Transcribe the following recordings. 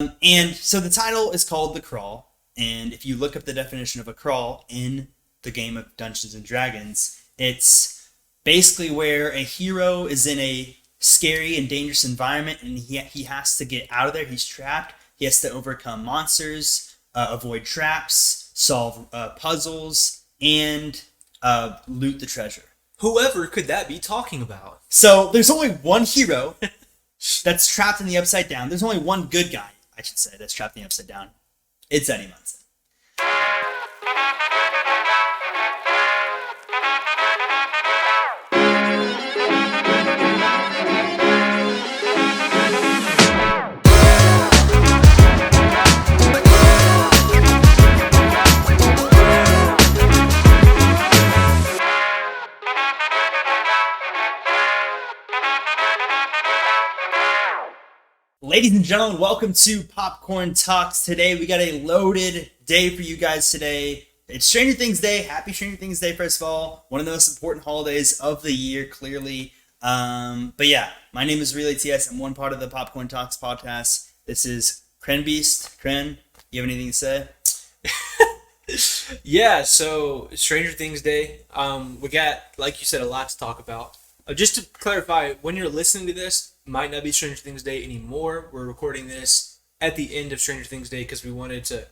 And so the title is called The Crawl. And if you look up the definition of a crawl in the game of Dungeons and Dragons, it's basically where a hero is in a scary and dangerous environment and he has to get out of there. He's trapped. He has to overcome monsters, avoid traps, solve puzzles, and loot the treasure. Whoever could that be talking about? So there's only one hero that's trapped in the Upside Down. There's only one good guy, I should say, that's trapped in the Upside Down. It's Eddie Munson. Ladies and gentlemen, welcome to Popcorn Talks. Today we got a loaded day for you guys today. It's Stranger Things Day. Happy Stranger Things Day, first of all. One of the most important holidays of the year, clearly. But yeah, my name is RelayTS. I'm one part of the Popcorn Talks podcast. This is Crenbeast. Cren, you have anything to say? Yeah, so Stranger Things Day. We got, like you said, a lot to talk about. Just to clarify, when you're listening to this, might not be Stranger Things Day anymore. We're recording this at the end of Stranger Things Day because we wanted to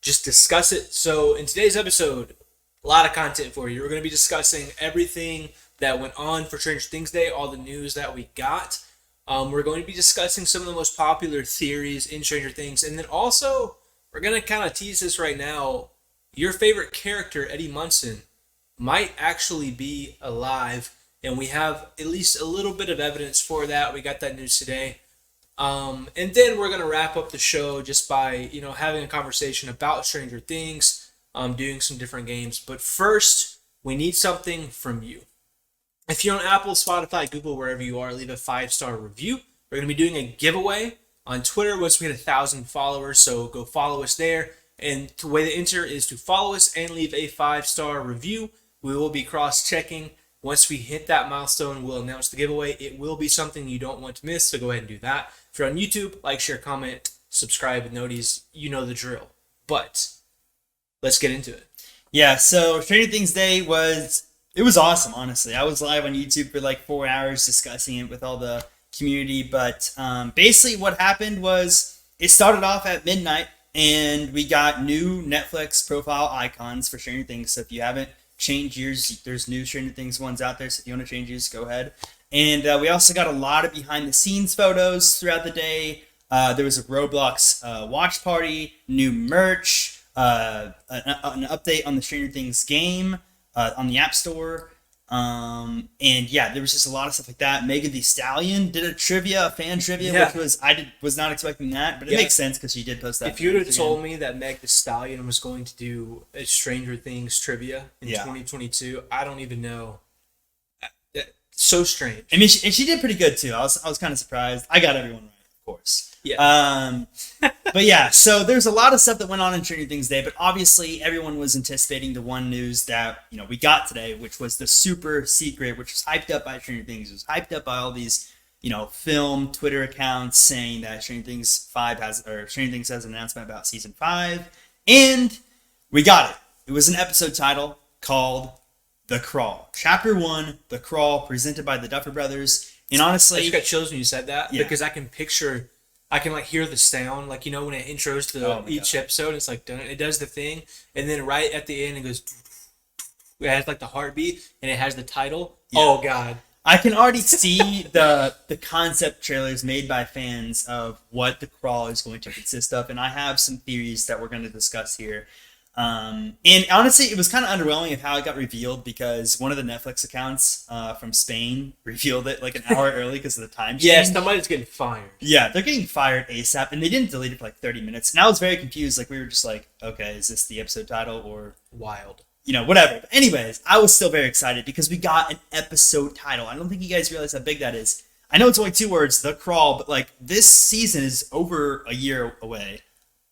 just discuss it. So in today's episode, a lot of content for you. We're going to be discussing everything that went on for Stranger Things Day, all the news that we got. We're going to be discussing some of the most popular theories in Stranger Things. And then also, we're going to kind of tease this right now. Your favorite character, Eddie Munson, might actually be alive. And we have at least a little bit of evidence for that. We got that news today. And then we're going to wrap up the show just by, having a conversation about Stranger Things, doing some different games. But first, we need something from you. If you're on Apple, Spotify, Google, wherever you are, leave a 5-star review. We're going to be doing a giveaway on Twitter once we hit 1,000 followers. So go follow us there. And the way to enter is to follow us and leave a 5-star review. We will be cross-checking. Once we hit that milestone, we'll announce the giveaway. It will be something you don't want to miss, so go ahead and do that. If you're on YouTube, like, share, comment, subscribe, and notice. You know the drill. But let's get into it. Yeah, so Stranger Things Day was awesome, honestly. I was live on YouTube for like 4 hours discussing it with all the community. But basically what happened was it started off at midnight, and we got new Netflix profile icons for Stranger Things. So if you haven't change yours, there's new Stranger Things ones out there, so if you want to change yours, go ahead. And we also got a lot of behind the scenes photos throughout the day. There was a Roblox watch party, new merch, an update on the Stranger Things game on the App Store. And yeah, there was just a lot of stuff like that. Megan Thee Stallion did a fan trivia, which was not expecting that, but it makes sense because she did post that. If you'd have told me that Meg Thee Stallion was going to do a Stranger Things trivia in 2022, I don't even know. So strange. I mean, she did pretty good too. I was kind of surprised. I got everyone right, of course. Yeah. But yeah, so there's a lot of stuff that went on in Stranger Things Day, but obviously everyone was anticipating the one news that, we got today, which was the super secret, which was hyped up by Stranger Things. It was hyped up by all these, film Twitter accounts saying that Stranger Things has an announcement about season 5, and we got it. It was an episode title called The Crawl. Chapter 1, The Crawl, presented by the Duffer Brothers. And honestly, I just got chills when you said that because I can hear the sound, when it intros to each episode, it's like, it does the thing, and then right at the end, it goes, it has like the heartbeat, and it has the title. Yeah. Oh, God. I can already see the concept trailers made by fans of what The Crawl is going to consist of, and I have some theories that we're going to discuss here. And honestly, it was kind of underwhelming of how it got revealed because one of the Netflix accounts from Spain revealed it like an hour early because of the time change. Yes, somebody's getting fired. Yeah, they're getting fired ASAP, and they didn't delete it for like 30 minutes. And I was very confused. Like, we were just like, okay, is this the episode title or wild? Whatever. But anyways, I was still very excited because we got an episode title. I don't think you guys realize how big that is. I know it's only 2 words, The Crawl, but like this season is over a year away,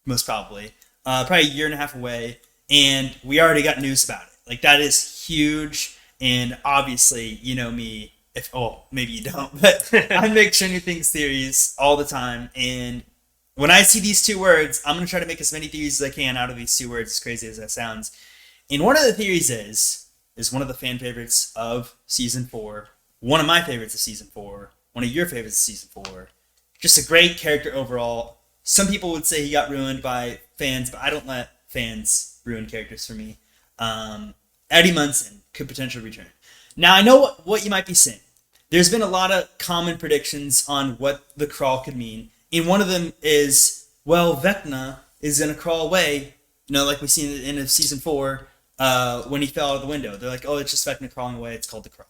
most probably. Probably a year and a half away, and we already got news about it. Like, that is huge, and obviously, you know me, maybe you don't, but I make Stranger Things theories all the time, and when I see these two words, I'm going to try to make as many theories as I can out of these two words, as crazy as that sounds. And one of the theories is one of the fan favorites of Season 4, one of my favorites of Season 4, one of your favorites of Season 4. Just a great character overall. Some people would say he got ruined by fans, but I don't let fans ruin characters for me. Eddie Munson could potentially return. Now, I know what you might be saying. There's been a lot of common predictions on what the crawl could mean. And one of them is, well, Vecna is going to crawl away, like we see in the end of Season 4 when he fell out of the window. They're like, oh, it's just Vecna crawling away. It's called the crawl.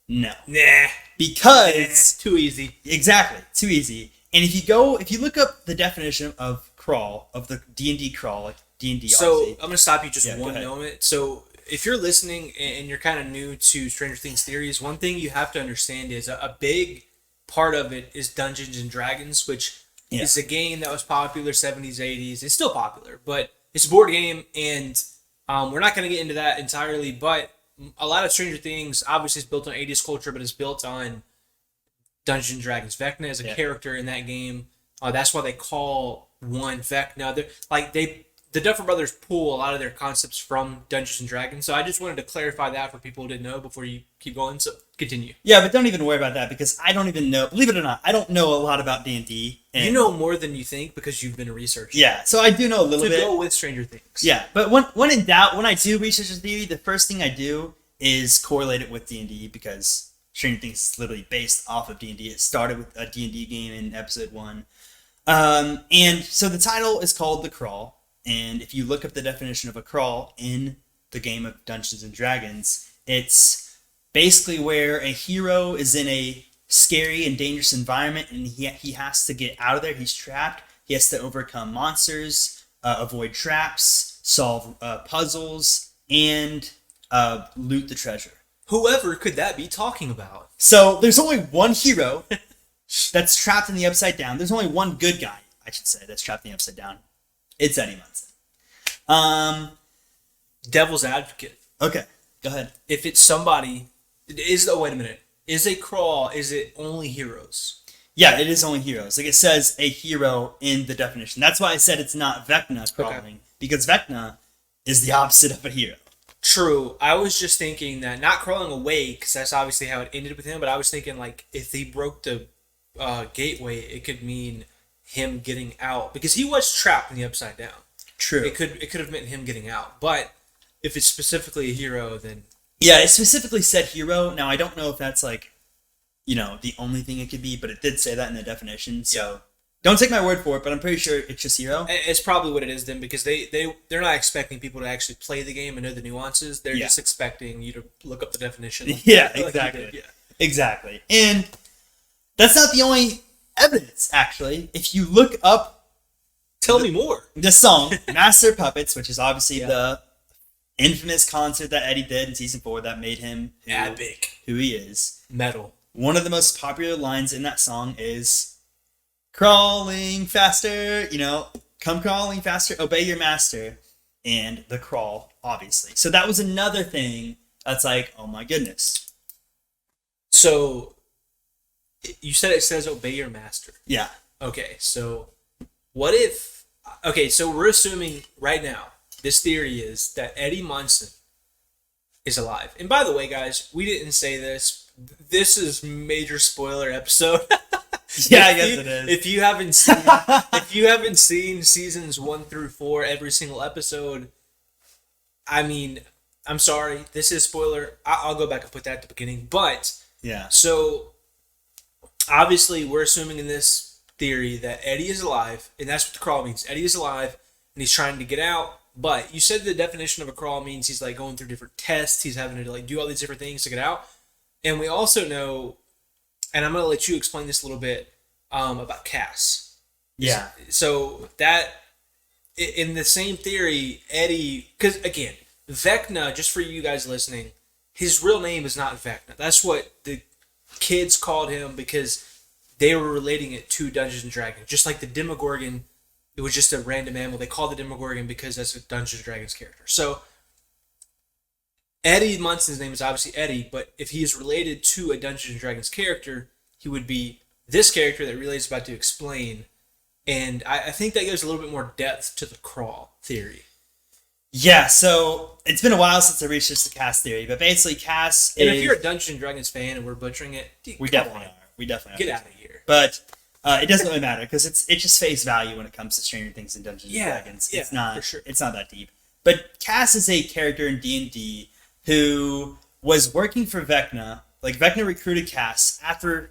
No. Nah. Because... Too easy. Exactly. Too easy. And if you look up the definition of crawl, of the D&D crawl, like D&D, so obviously. I'm going to stop you just one go ahead. moment. So if you're listening and you're kind of new to Stranger Things theories, one thing you have to understand is a big part of it is Dungeons and Dragons, which is a game that was popular 70s, 80s. It's still popular, but it's a board game, and we're not going to get into that entirely, but a lot of Stranger Things obviously is built on 80s culture, but it's built on Dungeons and Dragons. Vecna is a character in that game. That's why they call one Vecna. The Duffer Brothers pull a lot of their concepts from Dungeons and Dragons. So I just wanted to clarify that for people who didn't know before you keep going. So continue. Yeah, but don't even worry about that because I don't even know. Believe it or not, I don't know a lot about D&D. You know more than you think because you've been researching. Yeah, so I do know a little bit. To go with Stranger Things. Yeah, but when in doubt, when I do research a theory, the first thing I do is correlate it with D&D because Stranger Things is literally based off of D&D. It started with a D&D game in episode 1. And so the title is called The Crawl. And if you look up the definition of a crawl in the game of Dungeons and Dragons, it's basically where a hero is in a scary and dangerous environment and he has to get out of there. He's trapped. He has to overcome monsters, avoid traps, solve puzzles, and loot the treasure. Whoever could that be talking about? So there's only one hero that's trapped in the Upside Down. There's only one good guy, I should say, that's trapped in the Upside Down. It's Eddie Munson. Devil's advocate. Okay, go ahead. If it's somebody, wait a minute. Is a crawl, is it only heroes? Yeah, it is only heroes. Like it says a hero in the definition. That's why I said it's not Vecna crawling. Because Vecna is the opposite of a hero. True. I was just thinking that not crawling away, because that's obviously how it ended with him, but I was thinking like if he broke the gateway, it could mean him getting out because he was trapped in the Upside Down. True. It could have meant him getting out, but if it's specifically a hero, then yeah, it specifically said hero. Now I don't know if that's like, the only thing it could be, but it did say that in the definition. So don't take my word for it, but I'm pretty sure it's just hero. It's probably what it is then because they're not expecting people to actually play the game and know the nuances. They're just expecting you to look up the definition. Yeah, exactly. Yeah, exactly. And that's not the only evidence, actually. If you look up... Tell me more. The song, Master Puppets, which is obviously the infamous concert that Eddie did in Season 4 that made him who he is. Metal. One of the most popular lines in that song is, crawling faster, come crawling faster, obey your master, and the crawl, obviously. So that was another thing that's like, oh my goodness. So... You said it says obey your master. Yeah. Okay, so what if... Okay, so we're assuming right now, this theory is that Eddie Munson is alive. And by the way, guys, we didn't say this. This is major spoiler episode. Yeah, I guess it is. If you haven't seen seasons 1 through 4, every single episode, I mean, I'm sorry. This is spoiler. I'll go back and put that at the beginning. But, yeah. So... Obviously, we're assuming in this theory that Eddie is alive, and that's what the crawl means. Eddie is alive, and he's trying to get out. But you said the definition of a crawl means he's like going through different tests. He's having to like do all these different things to get out. And we also know, and I'm gonna let you explain this a little bit about Cass. Yeah. So that in the same theory, Eddie, because again, Vecna. Just for you guys listening, his real name is not Vecna. That's what the kids called him because they were relating it to Dungeons and Dragons. Just like the Demogorgon, it was just a random animal. They called the Demogorgon because that's a Dungeons and Dragons character. So Eddie Munson's name is obviously Eddie, but if he is related to a Dungeons and Dragons character, he would be this character that Relay's about to explain. And I think that gives a little bit more depth to the crawl theory. Yeah, so it's been a while since I researched the Cass theory, but basically Cass And is... if you're a Dungeons and Dragons fan and we're butchering it, We definitely are. We definitely Get are. out of here. But it doesn't really matter because it's just face value when it comes to Stranger Things and Dungeons and Dragons. Yeah, It's not for sure. It's not that deep. But Cass is a character in D&D who was working for Vecna. Like Vecna recruited Cass after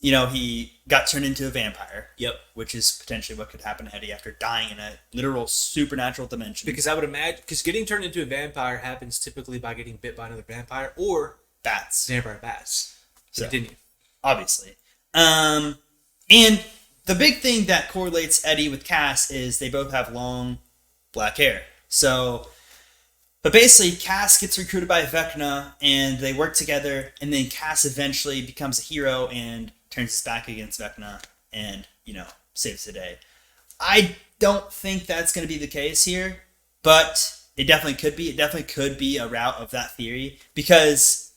he got turned into a vampire. Yep. Which is potentially what could happen to Eddie after dying in a literal supernatural dimension. Because I would imagine, because getting turned into a vampire happens typically by getting bit by another vampire or bats. vampire bats. So continue. Obviously. And the big thing that correlates Eddie with Cass is they both have long black hair. So, but basically Cass gets recruited by Vecna and they work together, and then Cass eventually becomes a hero and turns his back against Vecna and, saves the day. I don't think that's going to be the case here, but it definitely could be. It definitely could be a route of that theory because,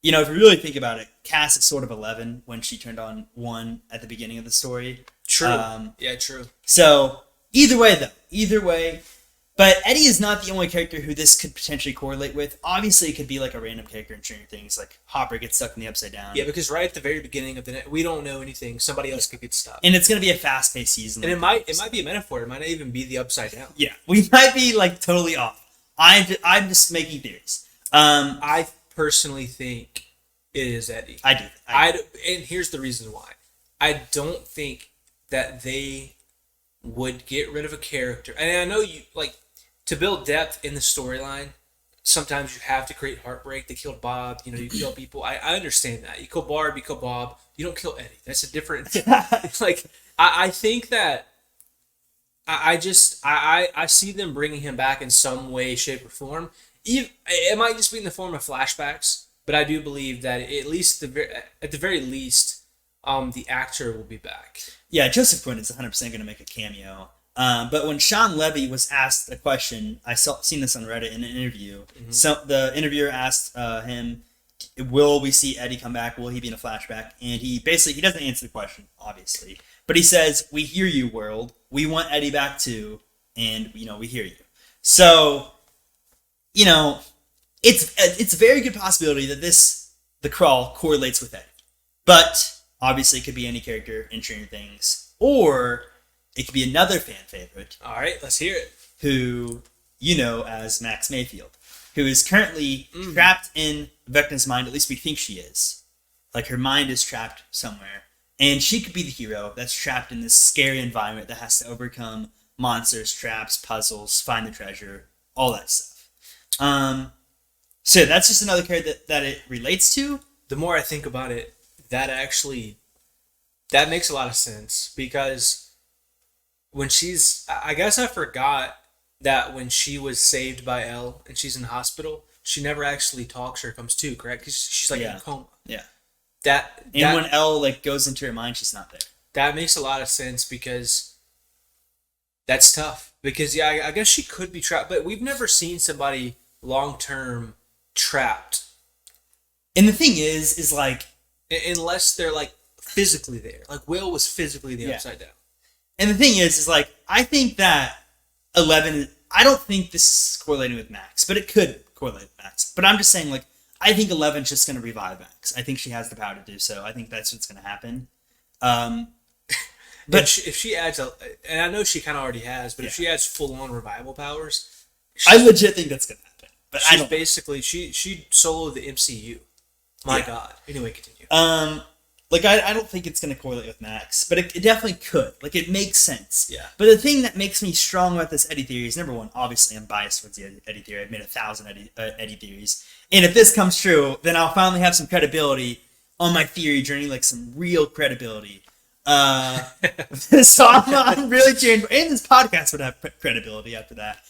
if you really think about it, Cass is sort of 11 when she turned on 1 at the beginning of the story. True. True. So either way, but Eddie is not the only character who this could potentially correlate with. Obviously, it could be like a random character in Stranger Things, like Hopper gets stuck in the Upside Down. Yeah, because right at the very beginning of we don't know anything. Somebody else could get stuck. And it's going to be a fast-paced season. And it might be a metaphor. It might not even be the Upside Down. Yeah, we might be like totally off. I'm just making theories. I personally think it is Eddie. I do. And here's the reason why. I don't think that they would get rid of a character. And I know to build depth in the storyline, sometimes you have to create heartbreak. They killed Bob. You kill people. I understand that. You kill Barb, you kill Bob. You don't kill Eddie. That's a different... I think that... I see them bringing him back in some way, shape, or form. It might just be in the form of flashbacks, but I do believe that at the very least, the actor will be back. Yeah, Joseph Quinn is 100% going to make a cameo. But when Sean Levy was asked a question, seen this on Reddit in an interview. Mm-hmm. So the interviewer asked him, "Will we see Eddie come back? Will he be in a flashback?" And he doesn't answer the question, obviously, but he says, "We hear you, world. We want Eddie back too, and we hear you." So, it's a very good possibility that the crawl correlates with Eddie, but obviously it could be any character in Stranger Things, or it could be another fan favorite. All right, let's hear it. Who as Max Mayfield, who is currently trapped in Vecna's mind. At least we think she is. Like her mind is trapped somewhere, and she could be the hero that's trapped in this scary environment that has to overcome monsters, traps, puzzles, find the treasure, all that stuff. So that's just another character that it relates to. The more I think about it, that makes a lot of sense, because when I guess I forgot that when she was saved by Elle and she's in the hospital, she never actually talks or comes to, correct? Because she's in a coma. Yeah. When Elle goes into her mind, she's not there. That makes a lot of sense, because that's tough. Because I guess she could be trapped, but we've never seen somebody long-term trapped. And the thing is like, unless they're physically there. Like Will was physically the Upside Down. And the thing is like, I think that 11, I don't think this is correlating with Max, but it could correlate with Max. But I'm just saying, I think 11's just going to revive Max. I think she has the power to do so. I think that's what's going to happen. But if she adds and I know she kind of already has, but if she adds full-on revival powers, I legit think that's going to happen. But I don't. Basically, she soloed the MCU. My God. Anyway, continue. I don't think it's going to correlate with Max, but it definitely could. It makes sense. Yeah. But the thing that makes me strong about this Eddie theory is, number one, obviously I'm biased towards the Eddie theory. I've made 1,000 Eddie theories. And if this comes true, then I'll finally have some credibility on my theory journey, some real credibility. So I'm really cheering. And this podcast would have credibility after that.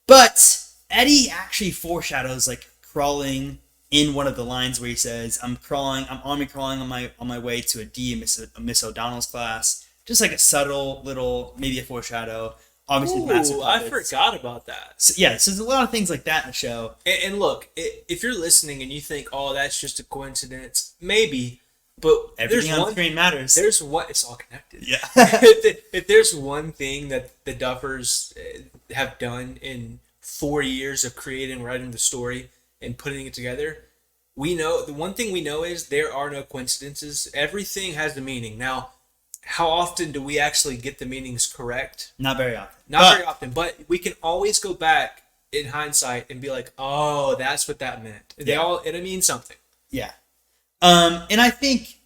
But Eddie actually foreshadows, crawling in one of the lines where he says, I'm army crawling on my way to a D, Miss O'Donnell's class. Just a subtle little, maybe a foreshadow. Obviously, Ooh, I forgot about that. So there's a lot of things like that in the show. And look, if you're listening and you think, oh, that's just a coincidence, maybe. But Everything on screen matters. There's what it's all connected. Yeah. If there's one thing that the Duffers have done in 4 years of creating, writing the story, and putting it together, we know the one thing we know is there are no coincidences. Everything has a meaning. Now, how often do we actually get the meanings correct? Not very often. Very often, but we can always go back in hindsight and be like, "Oh, that's what that meant." It means something. Yeah. And I think,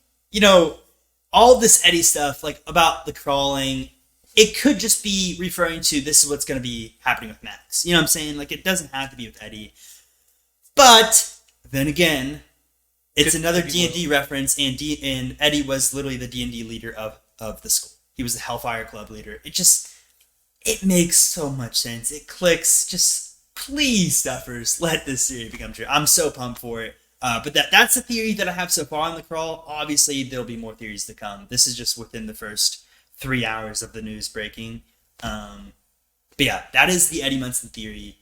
all this Eddie stuff, like about the crawling, it could just be referring to this is what's going to be happening with Max. You know what I'm saying? Like, it doesn't have to be with Eddie. But then again, it's another D&D reference, and Eddie was literally the D&D leader of the school. He was the Hellfire Club leader. It makes so much sense. It clicks. Just please, Duffers, let this theory become true. I'm so pumped for it. But that's the theory that I have so far on the crawl. Obviously, there'll be more theories to come. This is just within the first 3 hours of the news breaking. But yeah, that is the Eddie Munson theory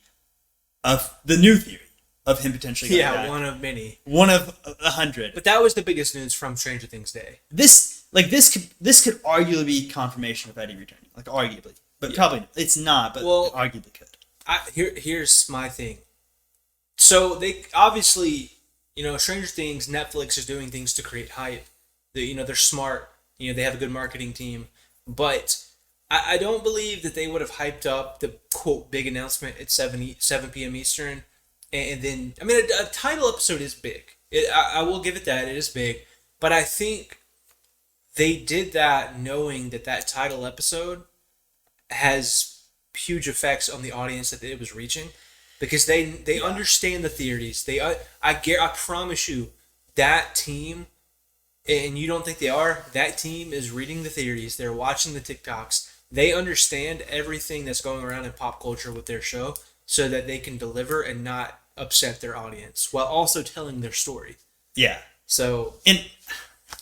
of the new theory of him potentially going back. One of many. One of 100. But that was the biggest news from Stranger Things Day. This could arguably be confirmation of Eddie returning. Like, arguably. But probably it's not, but it arguably could. Here's my thing. So they obviously, Stranger Things, Netflix is doing things to create hype. They're smart. They have a good marketing team. But I don't believe that they would have hyped up the quote big announcement at 7 p.m. Eastern. And then, a title episode is big. I will give it that. It is big. But I think they did that knowing that title episode has huge effects on the audience that it was reaching. Because they understand the theories. I promise you, that team, and you don't think they are, that team is reading the theories. They're watching the TikToks. They understand everything that's going around in pop culture with their show so that they can deliver and not upset their audience while also telling their story. Yeah. So... And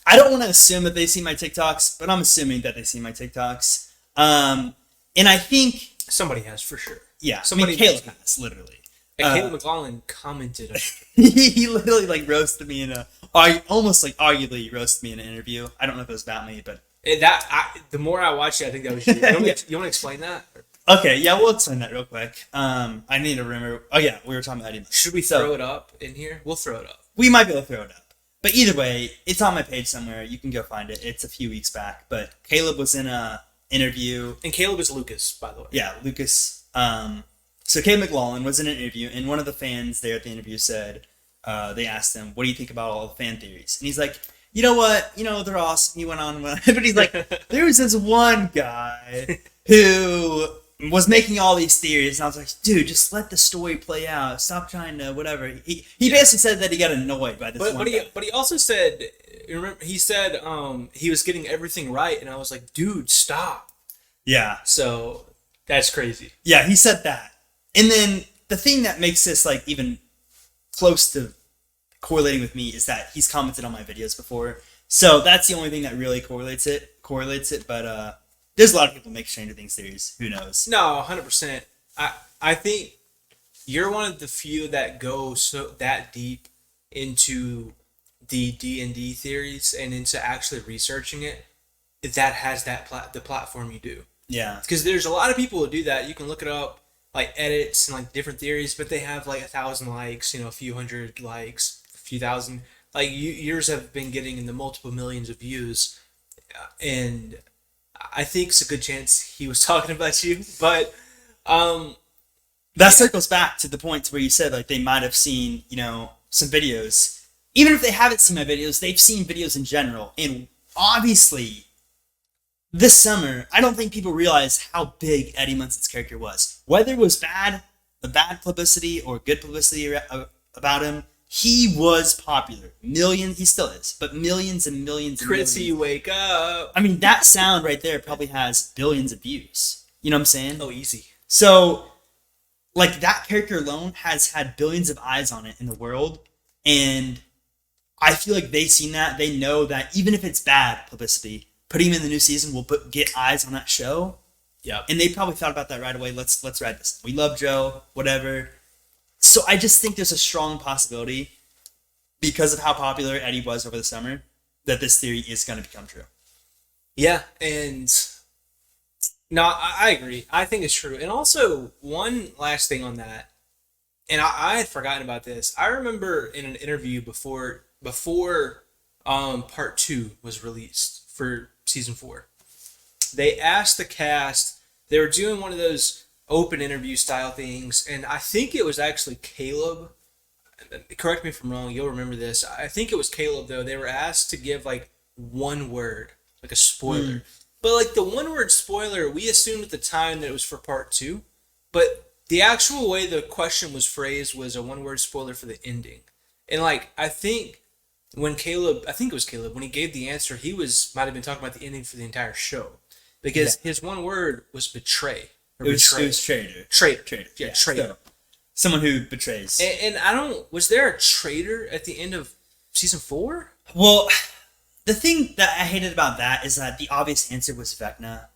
I don't want to assume that they see my TikToks, but I'm assuming that they see my TikToks. And I think... Somebody has, for sure. Yeah. Caleb has, literally. And Caleb McLaughlin commented on he literally, roasted me almost arguably roasted me in an interview. I don't know if it was about me, but... the more I watch it, I think that was you. You want to explain that? Okay, yeah, we'll explain that real quick. I need to remember... Oh, yeah, we were talking about Eddie. Should we throw it up in here? We'll throw it up. We might be able to throw it up. But either way, it's on my page somewhere. You can go find it. It's a few weeks back. But Caleb was in a interview. And Caleb is Lucas, by the way. Yeah, Lucas. So Caleb McLaughlin was in an interview, and one of the fans there at the interview said, they asked him, what do you think about all the fan theories? And he's like, you know what? They're awesome. He went on. But he's like, there was this one guy who was making all these theories, and I was like, dude, just let the story play out. Stop trying to whatever. He basically said that he got annoyed by this one guy. But he also said, remember, he said he was getting everything right, and I was like, dude, stop. Yeah. So that's crazy. Yeah, he said that. And then the thing that makes this even close to correlating with me is that he's commented on my videos before. So that's the only thing that really correlates it. But there's a lot of people make Stranger Things theories. Who knows? No, 100%. I think you're one of the few that go that deep into the D&D theories and into actually researching it that has the platform you do. Yeah. Because there's a lot of people who do that. You can look it up, edits and different theories, but they have 1,000 likes, a few hundred likes, a few thousand. Yours have been getting in the multiple millions of views, and I think it's a good chance he was talking about you. But that circles back to the point where you said they might have seen some videos. Even if they haven't seen my videos, they've seen videos in general, and obviously. This summer, I don't think people realize how big Eddie Munson's character was. Whether it was bad publicity or good publicity about him, he was popular. He still is, but millions and millions and millions. Critzy, wake up. That sound right there probably has billions of views. You know what I'm saying? Oh, easy. So, that character alone has had billions of eyes on it in the world, and I feel like they've seen that. They know that even if it's bad publicity, putting him in the new season will get eyes on that show. Yeah. And they probably thought about that right away. Let's ride this. We love Joe, whatever. So I just think there's a strong possibility, because of how popular Eddie was over the summer, that this theory is going to become true. Yeah, and no, I agree. I think it's true. And also, one last thing on that, and I had forgotten about this. I remember in an interview before part 2 was released for season 4, they asked the cast. They were doing one of those open interview style things, and I think it was actually Caleb. Correct me if I'm wrong. You'll remember this. I think it was Caleb though. They were asked to give like one word, like a spoiler. But like the one word spoiler, we assumed at the time that it was for part 2. But the actual way the question was phrased was a one word spoiler for the ending. And like I think it was Caleb, when he gave the answer, might have been talking about the ending for the entire show. Because his one word was betray. It was traitor. Traitor. Yeah, traitor. So, someone who betrays. And was there a traitor at the end of season 4? Well, the thing that I hated about that is that the obvious answer was Vecna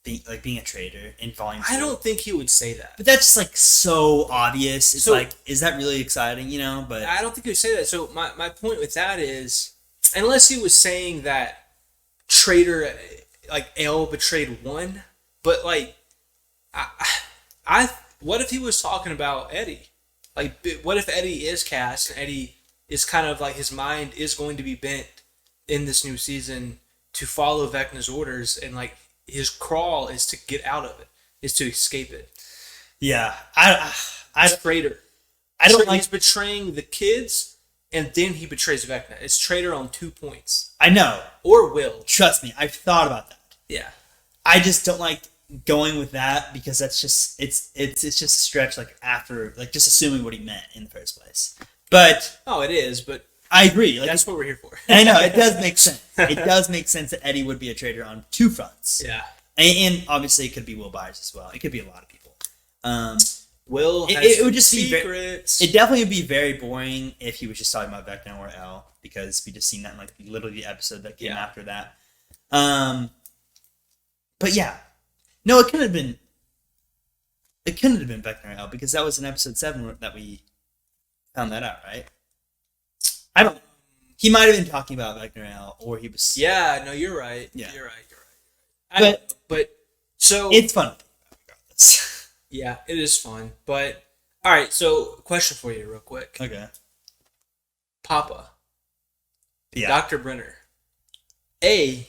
being a traitor in Volume 2. I don't think he would say that. But that's just like so obvious. It's like, is that really exciting, you know? But I don't think he would say that. So my point with that is, unless he was saying that traitor, like L betrayed 1, but like, what if he was talking about Eddie? Like, what if Eddie is cast and Eddie is kind of like his mind is going to be bent in this new season to follow Vecna's orders, and like his crawl is to get out of it, is to escape it. Yeah, traitor. He's betraying the kids, and then he betrays Vecna. It's traitor on 2 points. I know. Or will. Trust me, I've thought about that. Yeah. I just don't like going with that because that's just it's just a stretch, like after like just assuming what he meant in the first place. But it is, but I agree. Like, that's what we're here for. I know it does make sense. It does make sense that Eddie would be a traitor on 2 fronts. Yeah, and obviously it could be Will Byers as well. It could be a lot of people. Will has it would just secrets. It definitely would be very boring if he was just talking about Vecna or L, because we just seen that in like literally the episode that came after that. But yeah, no, it couldn't have been. It couldn't have been Vecna or L, because that was in episode 7 that we found that out, right? I don't. He might have been talking about Vecna or L, or he was. Yeah, no, you're right. Yeah. You're right. But so it's fun. Regardless. Yeah, it is fun. But all right, so question for you, real quick. Okay. Papa. Yeah. Dr. Brenner. A,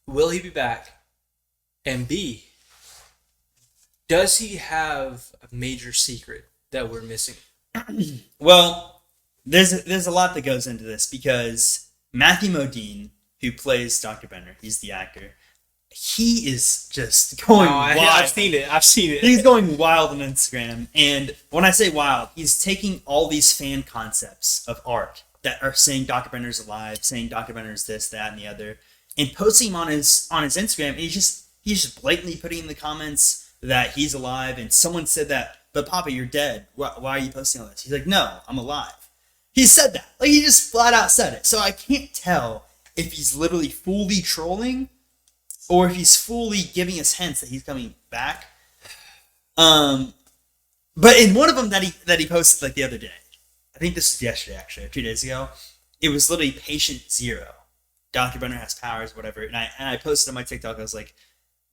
will he be back? And B, does he have a major secret that we're missing? Well, there's a lot that goes into this, because Matthew Modine, who plays Dr. Brenner, he's the actor, he is just going wild. I've seen it. He's going wild on Instagram. And when I say wild, he's taking all these fan concepts of art that are saying Dr. Brenner's alive, saying Dr. Brenner's this, that, and the other, and posting them on his Instagram. And he's just blatantly putting in the comments that he's alive. And someone said that, but Papa, you're dead. Why are you posting all this? He's like, no, I'm alive. He said that. Like, he just flat out said it. So I can't tell if he's literally fully trolling or if he's fully giving us hints that he's coming back. But in one of them that he posted like the other day, I think this was yesterday actually, or 2 days ago, it was literally Patient Zero. Dr. Brenner has powers, whatever. And I posted on my TikTok, I was like,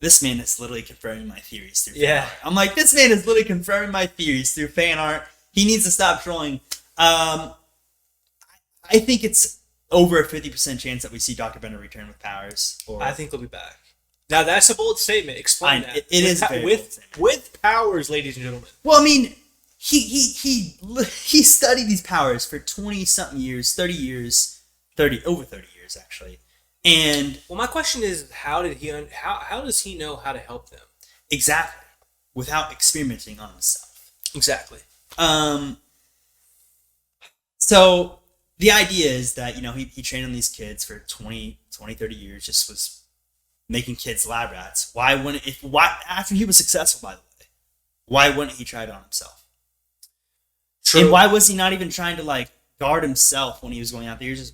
this man is literally confirming my theories through fan art. I'm like, this man is literally confirming my theories through fan art. He needs to stop trolling. I think it's over a 50% chance that we see Dr. Brenner return with powers. I think he'll be back. Now that's a bold statement. Explain that. It is very bold statement. With powers, ladies and gentlemen. Well, I mean, he studied these powers for 20-something years, over 30 years actually. And well, my question is, how does he know how to help them? Exactly, without experimenting on himself. Exactly. So the idea is that, he trained on these kids for 20, 30 years, just was making kids lab rats. Why after he was successful, by the way, why wouldn't he try it on himself? True. And why was he not even trying to like guard himself when he was going out there? He was just,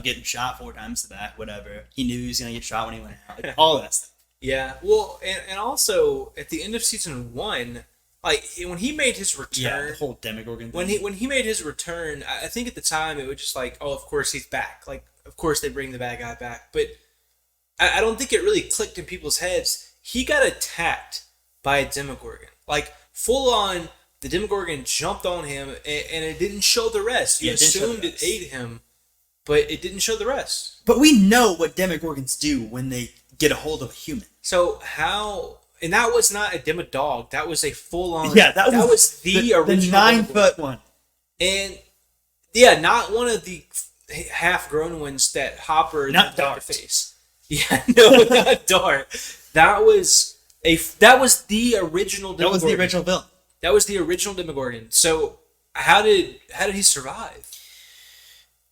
getting shot 4 times to the back, whatever. He knew he was going to get shot when he went out. Like, all that stuff. Yeah. Well, and also at the end of season 1, like when he made his return, the whole Demogorgon thing. When he made his return, I think at the time it was just like, oh, of course he's back. Like of course they bring the bad guy back, but I don't think it really clicked in people's heads. He got attacked by a Demogorgon, like full on. The Demogorgon jumped on him, and it didn't show the rest. You assumed it ate him, but it didn't show the rest. But we know what Demogorgons do when they get a hold of a human. So how? And that was not a Demodog. That was a full-on. Yeah, that was the original 9-foot one. And yeah, not one of the half-grown ones that Hopper not Dart face. Yeah, no, not Dart. That was the original Demogorgon. That was the original villain. That was the original Demogorgon. So how did he survive?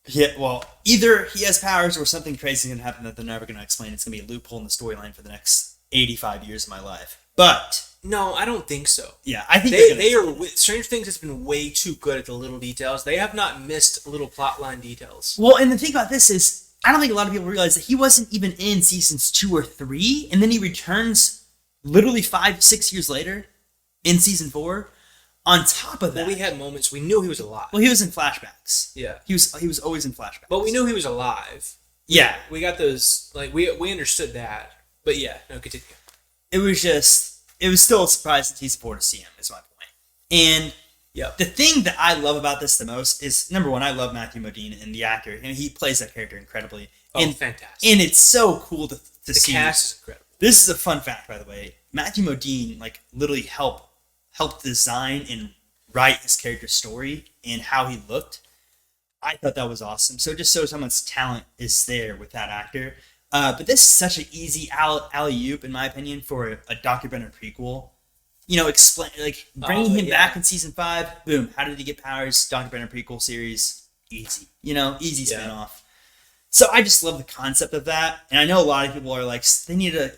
Yeah, well, either he has powers or something crazy is going to happen that they're never going to explain. It's going to be a loophole in the storyline for the next 85 years of my life. But no, I don't think so. Yeah, I think they are. Stranger Things has been way too good at the little details. They have not missed little plotline details. Well, and the thing about this is, I don't think a lot of people realize that he wasn't even in seasons 2 or 3, and then he returns literally 5-6 years later in season 4. On top of that, we had moments we knew he was alive. Well, he was in flashbacks. Yeah, he was always in flashbacks. But we knew he was alive. Yeah, we got those. Like we understood that. But yeah, no, continue. It was still a surprise in season 4 to see him. Is my point. And the thing that I love about this the most is, number one, I love Matthew Modine and the actor, and he plays that character incredibly. And fantastic! And it's so cool to see. The cast is incredible. This is a fun fact, by the way. Matthew Modine literally helped design and write his character's story and how he looked. I thought that was awesome. So it just shows how much talent is there with that actor. But this is such an easy alley-oop, in my opinion, for a Dr. Brenner prequel. Bringing him back in season 5. Boom. How did he get powers? Dr. Brenner prequel series. Easy. Easy spinoff. So I just love the concept of that. And I know a lot of people are like, they need to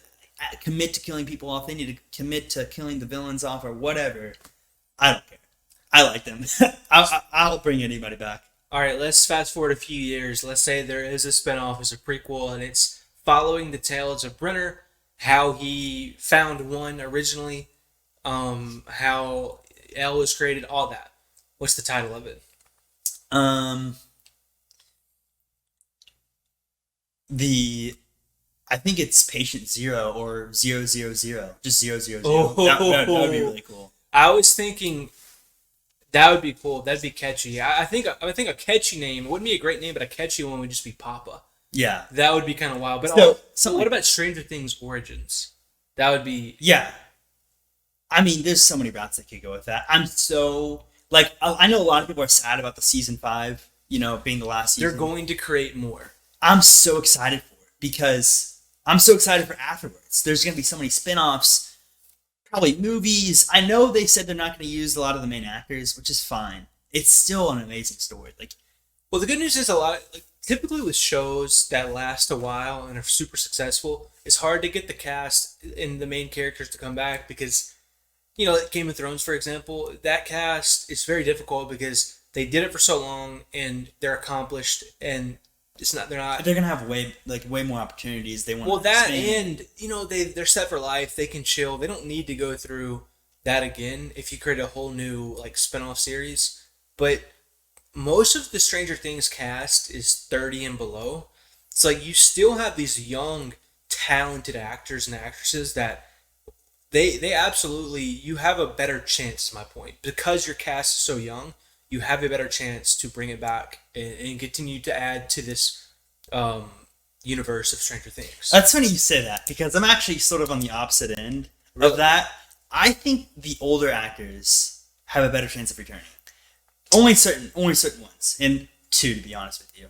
commit to killing people off. They need to commit to killing the villains off or whatever. I don't care. I like them. I'll bring anybody back. All right, let's fast forward a few years. Let's say there is a spinoff, it's a prequel, and it's following the tales of Brenner, how he found one originally, how L was created, all that. What's the title of it? I think it's Patient Zero or 000. Just 000. That would be really cool. I was thinking that would be cool. That'd be catchy. I think a catchy name, it wouldn't be a great name, but a catchy one would just be Papa. Yeah. That would be kind of wild. But what about Stranger Things Origins? That would be... Yeah. I mean, there's so many routes that could go with that. I'm so... I know a lot of people are sad about the season 5, being the last season. They're going to create more. I'm so excited for it because I'm so excited for afterwards. There's going to be so many spinoffs, probably movies. I know they said they're not going to use a lot of the main actors, which is fine. It's still an amazing story. Well, the good news is typically with shows that last a while and are super successful, it's hard to get the cast and the main characters to come back because, like Game of Thrones, for example, that cast is very difficult because they did it for so long and they're accomplished and they're gonna have way more opportunities. They want. Well, that and they're set for life. They can chill. They don't need to go through that again. If you create a whole new spinoff series, but most of the Stranger Things cast is 30 and below. It's you still have these young, talented actors and actresses that they absolutely, you have a better chance. Is my point, because your cast is so young. You have a better chance to bring it back and continue to add to this universe of Stranger Things. That's funny you say that because I'm actually sort of on the opposite end of that. I think the older actors have a better chance of returning. Only certain ones, and 2 to be honest with you.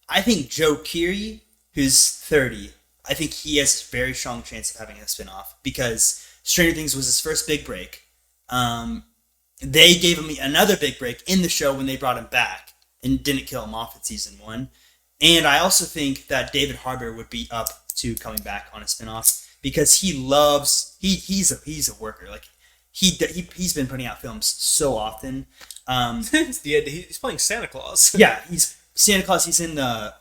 I think Joe Keery, who's 30, I think he has a very strong chance of having a spinoff because Stranger Things was his first big break. They gave him another big break in the show when they brought him back and didn't kill him off in season 1. And I also think that David Harbour would be up to coming back on a spinoff because he's a worker. He's been putting out films so often. He's playing Santa Claus. Yeah, he's Santa Claus. He's in the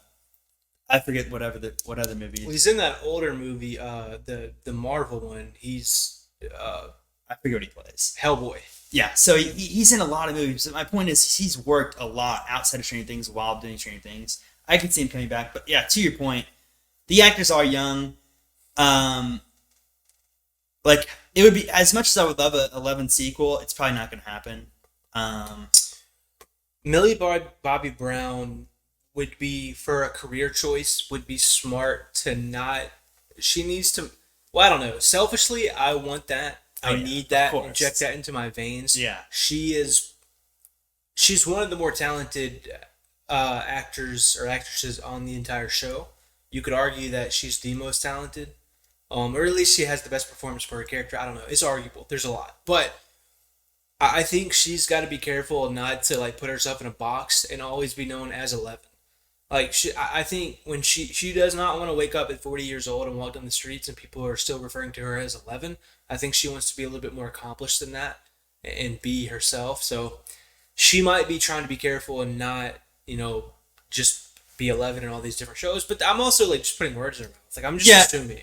I forget what other movie. Well, he's in that older movie, the Marvel one. He's I forget what he plays. Hellboy. Yeah, so he's in a lot of movies. My point is he's worked a lot outside of Stranger Things while doing Stranger Things. I could see him coming back. But yeah, to your point, the actors are young. Like, it would be, as much as I would love a 11 sequel, it's probably not going to happen. Millie Bobby Brown would be, for a career choice, would be smart to not. She needs to. Well, I don't know. Selfishly, I want that. I need that. Inject that into my veins. Yeah. She's one of the more talented actors or actresses on the entire show. You could argue that she's the most talented. Or at least she has the best performance for her character. I don't know. It's arguable. There's a lot. But I think she's got to be careful not to like put herself in a box and always be known as 11. Like, I think when she does not want to wake up at 40 years old and walk down the streets and people are still referring to her as 11. I think she wants to be a little bit more accomplished than that and be herself. So she might be trying to be careful and not, just be 11 in all these different shows. But I'm also like just putting words in her mouth. Like, I'm just assuming.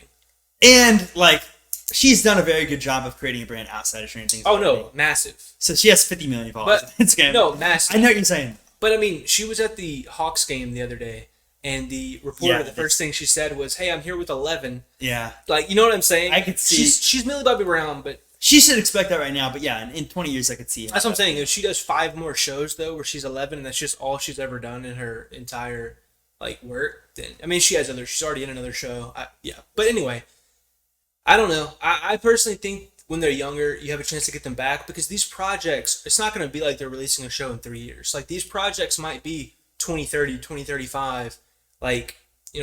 And like, she's done a very good job of creating a brand outside of Stranger Things. Oh no, massive. So she has 50 million followers on Instagram. No, massive. I know what you're saying. But I mean, she was at the Hawks game the other day, and the reporter, the first thing she said was, "Hey, I'm here with 11." Yeah. Like, you know what I'm saying? I could see. She's Millie Bobby Brown, but she should expect that right now. But yeah, in 20 years, I could see. That's what I'm saying. If she does 5 more shows though, where she's 11, and that's just all she's ever done in her entire like work, then I mean, she's already in another show. But anyway, I don't know. I personally think when they're younger, you have a chance to get them back, because these projects, it's not going to be like they're releasing a show in 3 years. Like, these projects might be 2030, 2035, like,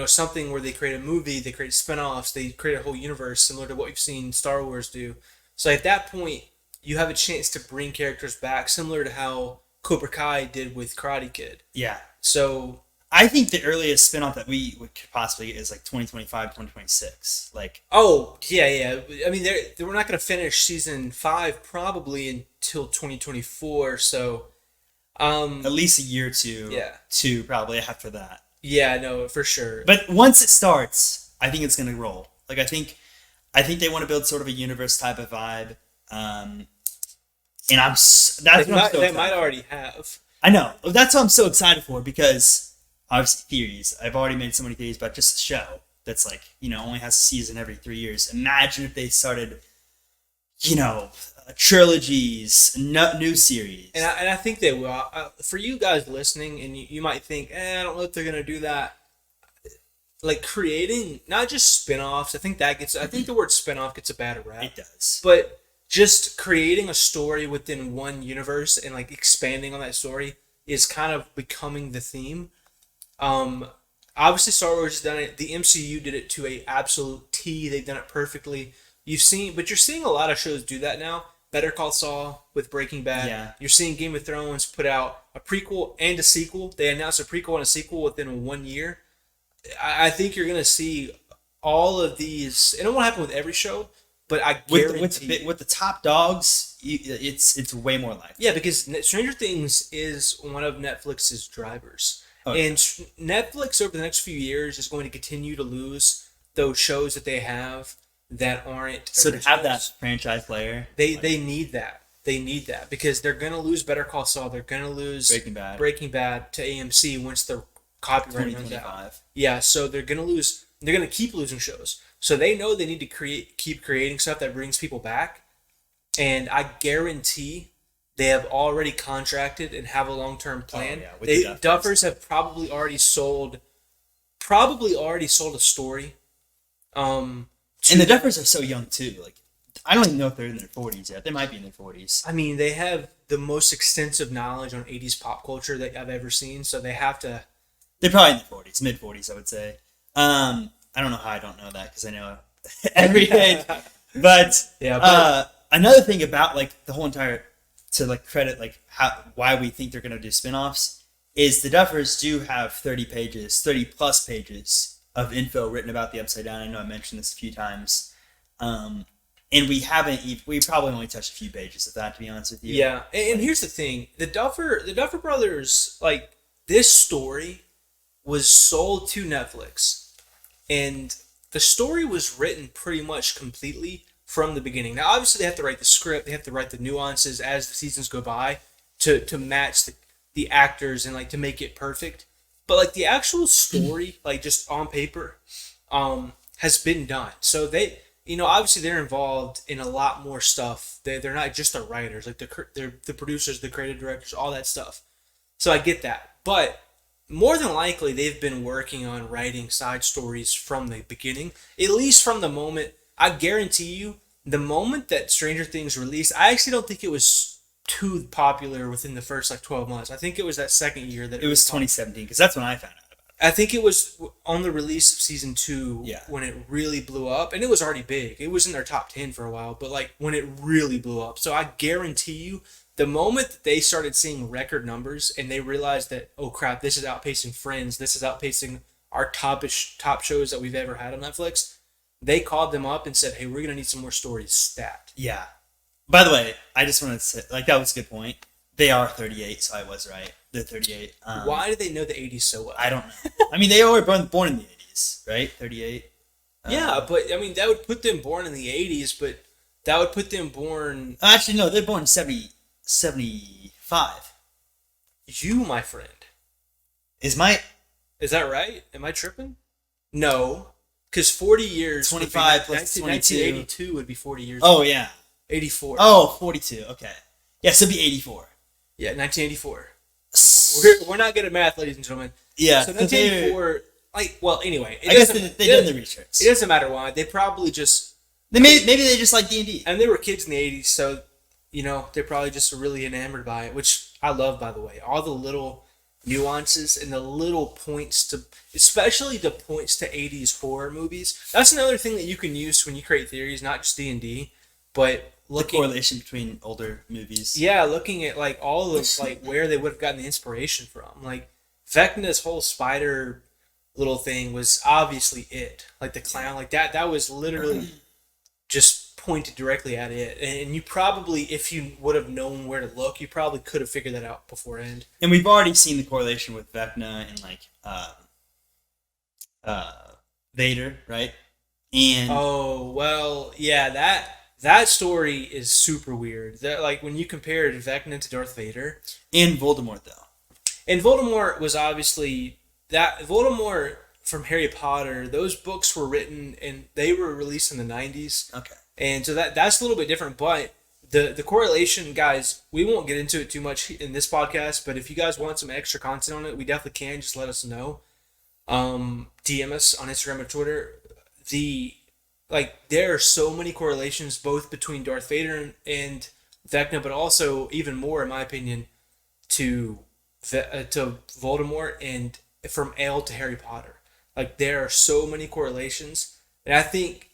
something where they create a movie, they create spinoffs, they create a whole universe similar to what we've seen Star Wars do. So at that point, you have a chance to bring characters back, similar to how Cobra Kai did with Karate Kid. Yeah. So I think the earliest spinoff that we could possibly get is like 2025, 2026. Like, oh yeah. I mean, we're not going to finish season 5 probably until 2024. So, at least a year or two. Yeah. Two probably after that. Yeah, no, for sure. But once it starts, I think it's going to roll. Like, I think they want to build sort of a universe type of vibe. And they might already have. I know. That's what I'm so excited for, because obviously theories. I've already made so many theories about just a show that's like, only has a season every 3 years. Imagine if they started, trilogies, new series. And I think they will. For you guys listening, and you might think, I don't know if they're going to do that. Like, creating not just spinoffs. I think the word spinoff gets a bad rap. It does. But just creating a story within one universe and like expanding on that story is kind of becoming the theme. Obviously Star Wars has done it. The MCU did it to a absolute T. They've done it perfectly. You're seeing a lot of shows do that now. Better Call Saul with Breaking Bad. Yeah. You're seeing Game of Thrones put out a prequel and a sequel. They announced a prequel and a sequel within 1 year. I think you're going to see all of these, and it won't happen with every show, but I guarantee with the top dogs, it's way more likely. Yeah, because Stranger Things is one of Netflix's drivers. Okay. And Netflix over the next few years is going to continue to lose those shows that they have that aren't so originals. To have that franchise player, they need that. They need that, because they're going to lose Better Call Saul. They're going to lose Breaking Bad to AMC once the copyright runs out. Yeah, so they're going to lose. They're going to keep losing shows. So they know they need to keep creating stuff that brings people back. And I guarantee they have already contracted and have a long-term plan. Oh, yeah, Duffers have probably already sold a story. And the Duffers are so young too. Like, I don't even know if they're in their 40s yet. They might be in their 40s. I mean, they have the most extensive knowledge on 80s pop culture that I've ever seen. So they have to. They're probably in their 40s, mid 40s, I would say. I don't know how I don't know that, because I know every age. But another thing about like the whole entire, to like credit like why we think they're gonna do spinoffs, is the Duffers do have 30 plus pages of info written about the Upside Down. I know I mentioned this a few times, and we probably only touched a few pages of that, to be honest with you. Yeah, and here's the thing: the Duffer Brothers, like, this story was sold to Netflix, and the story was written pretty much completely from the beginning. Now, obviously, they have to write the script, they have to write the nuances as the seasons go by to match the actors and like to make it perfect. But like the actual story, like just on paper, has been done. So they, obviously they're involved in a lot more stuff. They're not just the writers, like they're the producers, the creative directors, all that stuff. So I get that, but more than likely they've been working on writing side stories from the beginning, at least from the moment. I guarantee you, the moment that Stranger Things released, I actually don't think it was too popular within the first like 12 months. I think it was that second year that it was 2017 because that's when I found out about it. I think it was on the release of season 2 when it really blew up, and it was already big. It was in their top 10 for a while, but like when it really blew up. So I guarantee you, the moment that they started seeing record numbers and they realized that, oh crap, this is outpacing Friends, this is outpacing our top shows that we've ever had on Netflix, they called them up and said, hey, we're gonna need some more stories stat. Yeah. By the way, I just wanted to say, like, that was a good point. They are 38, so I was right. They're 38. Why do they know the 80s so well? I don't know. I mean, they were born in the 80s, right? 38. Yeah, but I mean, that would put them born in the 80s, but that would put them born... Actually, no, they're born in 75. You, my friend. Is that right? Am I tripping? No. Because 40 years... 25 plus 22. 1982 would be 40 years. Oh, yeah. 84. Oh, 42. Okay. Yes, it'd be 84. Yeah, 1984. We're not good at math, ladies and gentlemen. Yeah. So 1984... anyway. I guess they did the research. It doesn't matter why. They probably just... Maybe they just like D&D. And they were kids in the 80s, so, they're probably just really enamored by it, which I love, by the way. All the little nuances and the little points to... Especially the points to 80s horror movies. That's another thing that you can use when you create theories, not just D&D, but... The correlation between older movies. Yeah, looking at like all of like where they would have gotten the inspiration from. Like Vecna's whole spider little thing was obviously it. Like the clown, like that was literally just pointed directly at it. And you probably, if you would have known where to look, you probably could have figured that out beforehand. And we've already seen the correlation with Vecna and like Vader, right? And that story is super weird. That like when you compare Vecna to Darth Vader. And Voldemort, though. And Voldemort was obviously... Voldemort from Harry Potter, those books were written and they were released in the 90s. Okay. And so that's a little bit different, but the correlation, guys, we won't get into it too much in this podcast, but if you guys want some extra content on it, we definitely can. Just let us know. DM us on Instagram or Twitter. There are so many correlations both between Darth Vader and Vecna, but also even more, in my opinion, to Voldemort and from Ale to Harry Potter. Like, there are so many correlations, and I think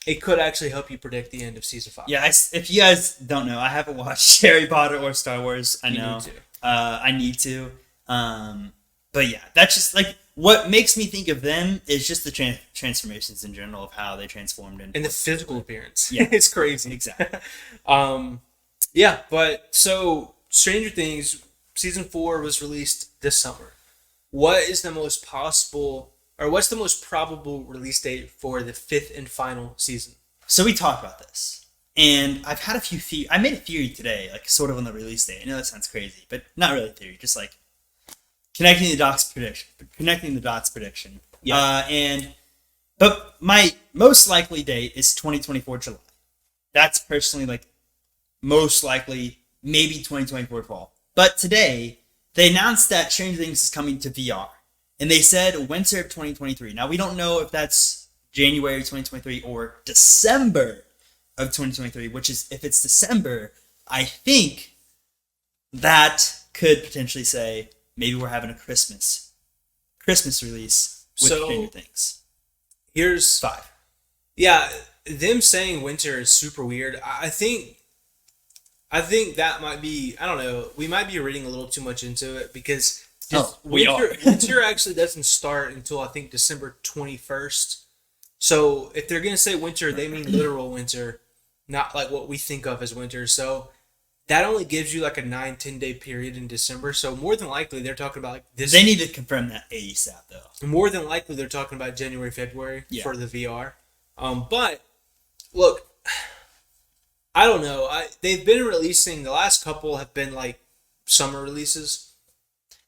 it could actually help you predict the end of season 5. Yeah, if you guys don't know, I haven't watched Harry Potter or Star Wars. I know. I need to. But yeah, that's just like... What makes me think of them is just the transformations in general of how they transformed and the physical appearance. Yeah, it's crazy. Exactly. But so Stranger Things season 4 was released this summer. What's the most probable release date for the 5th and final season? So we talked about this, and I've had a few theories. I made a theory today, like sort of on the release date. I know that sounds crazy, but not really a theory, just like connecting the dots prediction. Yeah. But my most likely date is 2024 July. That's personally like most likely, maybe 2024 fall. But today they announced that Stranger Things is coming to VR, and they said winter of 2023. Now we don't know if that's January 2023 or December of 2023. Which is, if it's December, I think that could potentially say maybe we're having a Christmas release with Stranger Things. Here's 5. Yeah, them saying winter is super weird. I think that might be, I don't know, we might be reading a little too much into it because winter actually doesn't start until I think December 21st. So if they're going to say winter, they mean literal winter, not like what we think of as winter. So that only gives you like a 9-10 day period in December. So more than likely they're talking about like this. They need to confirm that ASAP though. More than likely they're talking about January, February for the VR. But look, I don't know. They've been releasing, the last couple have been like summer releases.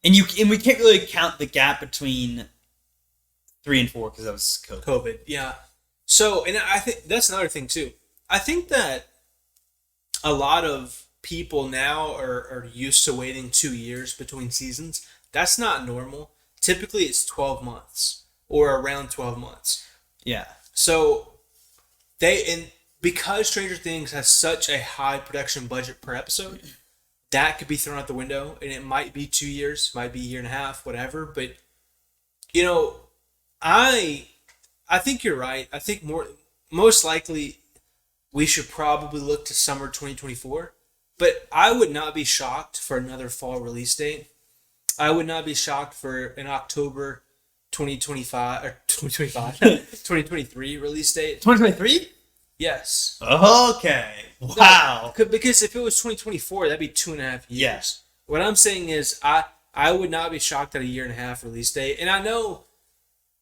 And we can't really count the gap between 3 and 4 because that was COVID. Yeah. So, and I think that's another thing too. I think that a lot of people now are used to waiting 2 years between seasons. That's not normal. Typically, it's 12 months or around 12 months. Yeah. So because Stranger Things has such a high production budget per episode, that could be thrown out the window, and it might be 2 years, might be a year and a half, whatever. But I think you're right. I think most likely we should probably look to summer 2024. But I would not be shocked for another fall release date. I would not be shocked for an October 2025 or 2023 release date. 2023? Yes. Okay. Wow. No, because if it was 2024, that'd be 2.5 years. Yes. What I'm saying is I would not be shocked at a year and a half release date. And I know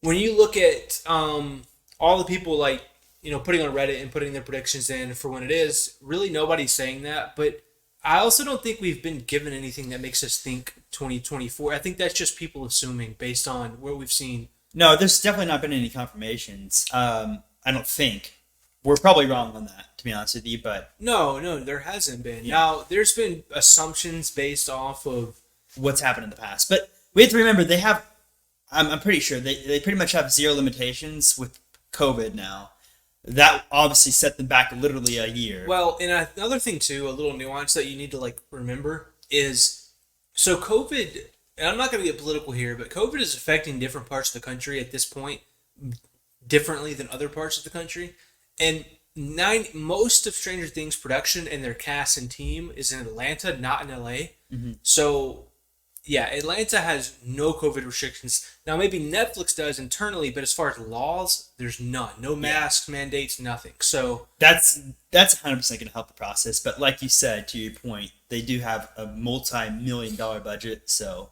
when you look at all the people putting on Reddit and putting their predictions in for when it is, really nobody's saying that. But I also don't think we've been given anything that makes us think 2024. I think that's just people assuming based on what we've seen. No, there's definitely not been any confirmations. I don't think. We're probably wrong on that, to be honest with you, but... No, there hasn't been. Yeah. Now, there's been assumptions based off of... what's happened in the past. But we have to remember, they have... I'm pretty sure, they pretty much have zero limitations with COVID now. That obviously set them back literally a year. Well, and another thing, too, a little nuance that you need to, remember is... So COVID... And I'm not going to get political here, but COVID is affecting different parts of the country at this point differently than other parts of the country. And most of Stranger Things production and their cast and team is in Atlanta, not in LA. Mm-hmm. So, yeah, Atlanta has no COVID restrictions. Now, maybe Netflix does internally, but as far as laws, there's none. No masks, mandates, nothing. So that's 100% going to help the process. But like you said, to your point, they do have a multi-million-dollar budget, so...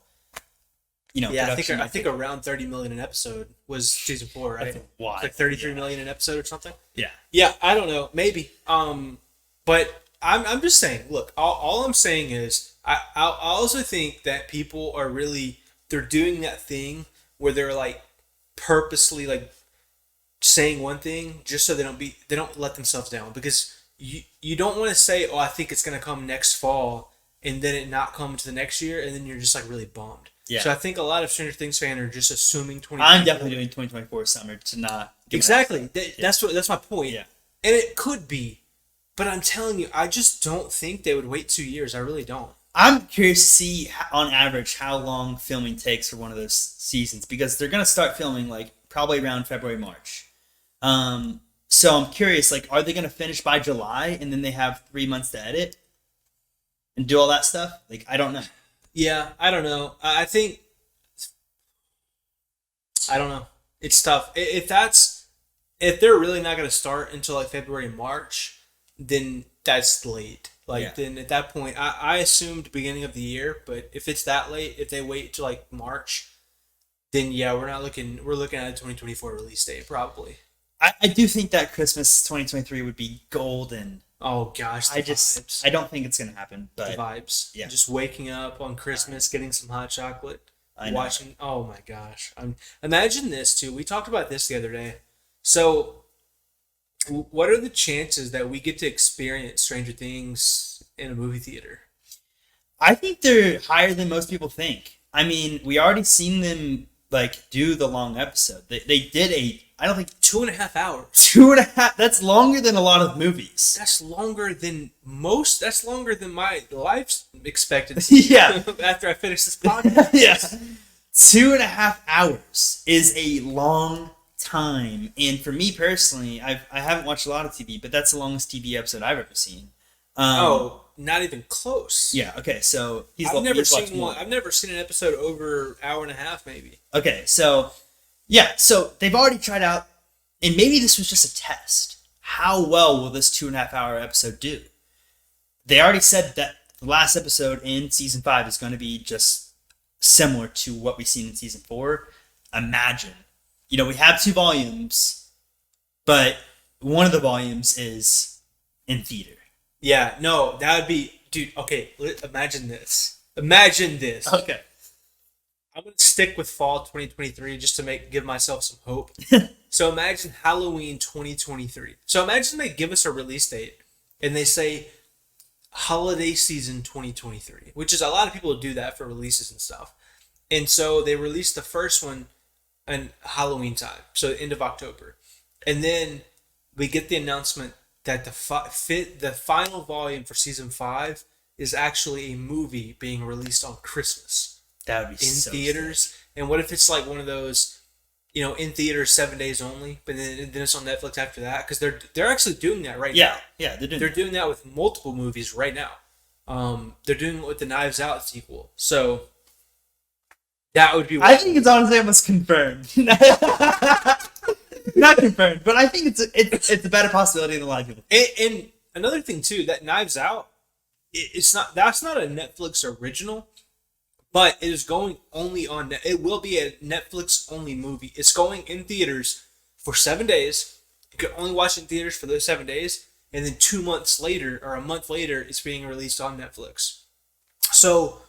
Yeah, I think around $30 million an episode was season 4, right? That's wild. Like $33 million an episode or something. Yeah. Yeah, I don't know, maybe. But I'm just saying. Look, all I'm saying is I also think that people are they're doing that thing where they're purposely saying one thing just so they don't let themselves down, because you don't want to say, oh, I think it's gonna come next fall, and then it not come to the next year, and then you're just really bummed. Yeah. So I think a lot of Stranger Things fans are just assuming 2024. I'm definitely doing 2024 summer to not... Exactly. That's my point. Yeah. And it could be. But I'm telling you, I just don't think they would wait 2 years. I really don't. I'm curious to see, on average, how long filming takes for one of those seasons. Because they're going to start filming, probably around February, March. So I'm curious, are they going to finish by July and then they have 3 months to edit? And do all that stuff? I don't know. Yeah, I don't know. I don't know. It's tough. If they're really not going to start until February, March, then that's late. Then at that point, I assumed beginning of the year, but if it's that late, if they wait till March, then yeah, we're looking at a 2024 release date probably. I do think that Christmas 2023 would be golden. Oh gosh, vibes. I don't think it's gonna happen, but the vibes. Yeah, just waking up on Christmas, getting some hot chocolate, watching. Oh my gosh, imagine this too. We talked about this the other day. So, what are the chances that we get to experience Stranger Things in a movie theater? I think they're higher than most people think. I mean, we already seen them do the long episode. They did I don't think 2.5 hours. 2.5. That's longer than a lot of movies. That's longer than most. That's longer than my life expectancy. Yeah. After I finish this podcast. Yeah. 2.5 hours is a long time, and for me personally, I haven't watched a lot of TV, but that's the longest TV episode I've ever seen. Not even close. Yeah. Okay. So I've never seen an episode over an hour and a half, maybe. Okay. So yeah. So they've already tried out, and maybe this was just a test. How well will this 2.5 hour episode do? They already said that the last episode in season 5 is going to be just similar to what we've seen in season 4. Imagine, we have 2 volumes, but one of the volumes is in theater. Yeah, no, that would be... Dude, okay, imagine this. Imagine this. Okay. I'm gonna stick with fall 2023 just to give myself some hope. So imagine Halloween 2023. So imagine they give us a release date and they say holiday season 2023, which is a lot of people do that for releases and stuff. And so they released the first one in Halloween time, so end of October, and then we get the announcement that the final volume for season 5 is actually a movie being released on Christmas. That would be in so theaters. sick. And what if it's like one of those, in theaters 7 days only, but then it's on Netflix after that? Because they're actually doing that right now. Yeah, They're doing that with multiple movies right now. They're doing it with the Knives Out sequel. So that would be. I think it's honestly almost confirmed. Not confirmed, but I think it's a better possibility than a lot of people. And another thing too, that Knives Out, that's not a Netflix original. But it is going only on. It will be a Netflix only movie. It's going in theaters for 7 days. You can only watch it in theaters for those 7 days, and then 2 months later or a month later, it's being released on Netflix. So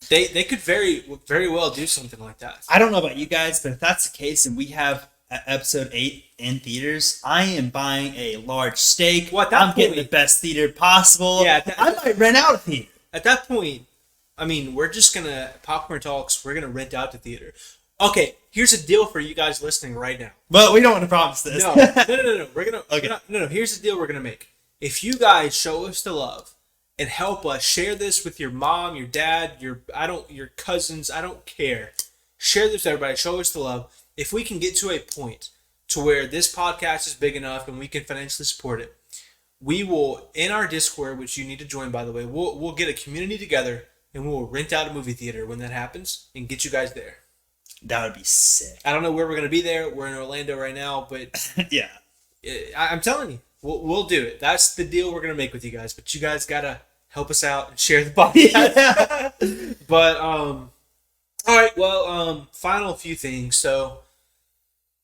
they could very well do something like that. I don't know about you guys, but if that's the case, and we have episode 8 in theaters, I am buying a large steak. I'm getting the best theater possible. Yeah, I might rent out a theater at that point. I mean, we're just gonna Popcorn Talks. We're gonna rent out the theater. Okay, here's a deal for you guys listening right now. But we don't want to promise this. No. We're gonna. Okay. No. Here's the deal we're gonna make. If you guys show us the love and help us share this with your mom, your dad, your cousins, I don't care. Share this with everybody. Show us the love. If we can get to a point to where this podcast is big enough and we can financially support it, we will, in our Discord, which you need to join, by the way, we'll get a community together. And we'll rent out a movie theater when that happens and get you guys there. That would be sick. I don't know where we're going to be there. We're in Orlando right now, but yeah, I'm telling you, we'll do it. That's the deal we're going to make with you guys. But you guys got to help us out and share the podcast. Yeah. But, all right. Well, final few things. So,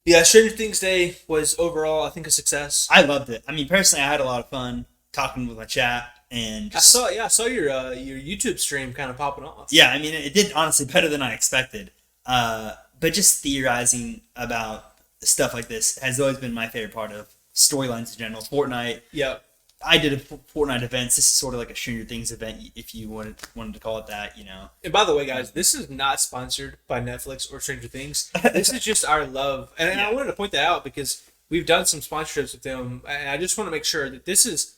yeah, Stranger Things Day was overall, I think, a success. I loved it. I mean, personally, I had a lot of fun talking with my chat. And I saw your YouTube stream kind of popping off. Yeah, I mean, it did honestly better than I expected. But just theorizing about stuff like this has always been my favorite part of storylines in general. Fortnite. Yeah. I did a Fortnite events. This is sort of like a Stranger Things event, if you wanted to call it that, And by the way, guys, this is not sponsored by Netflix or Stranger Things. This is just our love. And I wanted to point that out because we've done some sponsorships with them. And I just want to make sure that this is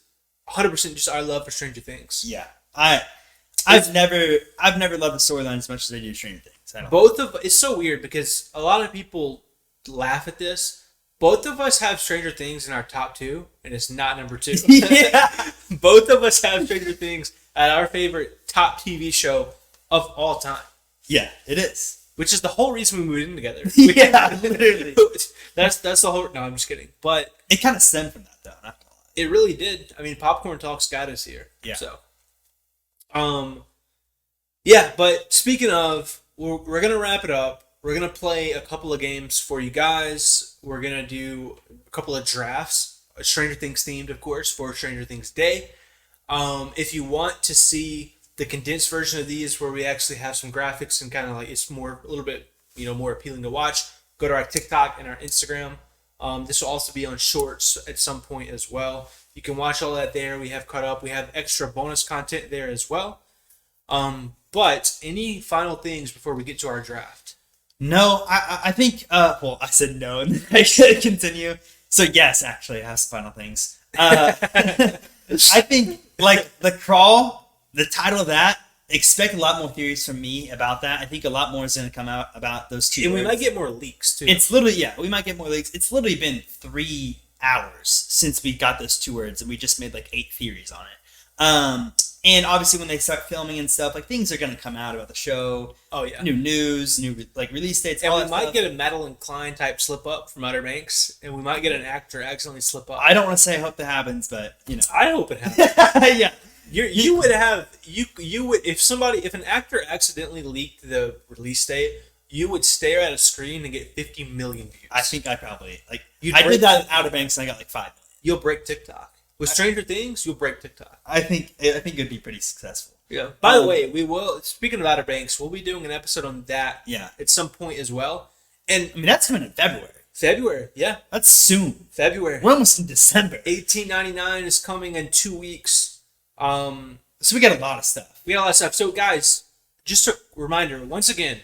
100% just our love for Stranger Things. Yeah, I've never loved the storyline as much as I do Stranger Things. It's so weird because a lot of people laugh at this. Both of us have Stranger Things in our top 2, and it's not number 2. Yeah. Both of us have Stranger Things at our favorite top TV show of all time. Yeah, it is. Which is the whole reason we moved in together. Yeah, literally. That's the whole. No, I'm just kidding. But it kind of stemmed from that, though. Not gonna lie. It really did. I mean, Popcorn Talks got us here. Yeah. So, yeah. But speaking of, we're gonna wrap it up. We're gonna play a couple of games for you guys. We're gonna do a couple of drafts, Stranger Things themed, of course, for Stranger Things Day. If you want to see the condensed version of these, where we actually have some graphics and kind of like it's a little bit more appealing to watch, go to our TikTok and our Instagram. This will also be on Shorts at some point as well. You can watch all that there. We have caught up. We have extra bonus content there as well. But any final things before we get to our draft? No, I think, I said no, and then I should continue. So yes, actually, I have some final things. I think, like, the crawl, the title of that, expect a lot more theories from me about that. I think a lot more is going to come out about those two And words. we might get more leaks, too. It's literally, we might get more leaks. It's literally been 3 hours since we got those 2 words, and we just made, 8 theories on it. And obviously when they start filming and stuff, things are going to come out about the show. Oh, yeah. New news, new, release dates, and all we that might stuff. get a Madeline Klein type slip up from Outer Banks, and we might get an actor accidentally slip up. I don't want to say I hope that happens, but, I hope it happens. Yeah. You would if an actor accidentally leaked the release date, you would stare at a screen and get 50 million views. I think I probably I did that in Outer Banks and I got 5 million. You'll break TikTok. With Stranger Things, you'll break TikTok. I think it'd be pretty successful. Yeah. By the way, we will. Speaking of Outer Banks, we'll be doing an episode on that. Yeah. At some point as well. And I mean, that's coming in February. February, yeah. That's soon. February. We're almost in December. $18.99 is coming in 2 weeks. So we got a lot of stuff. We got a lot of stuff. So, guys, just a reminder, once again,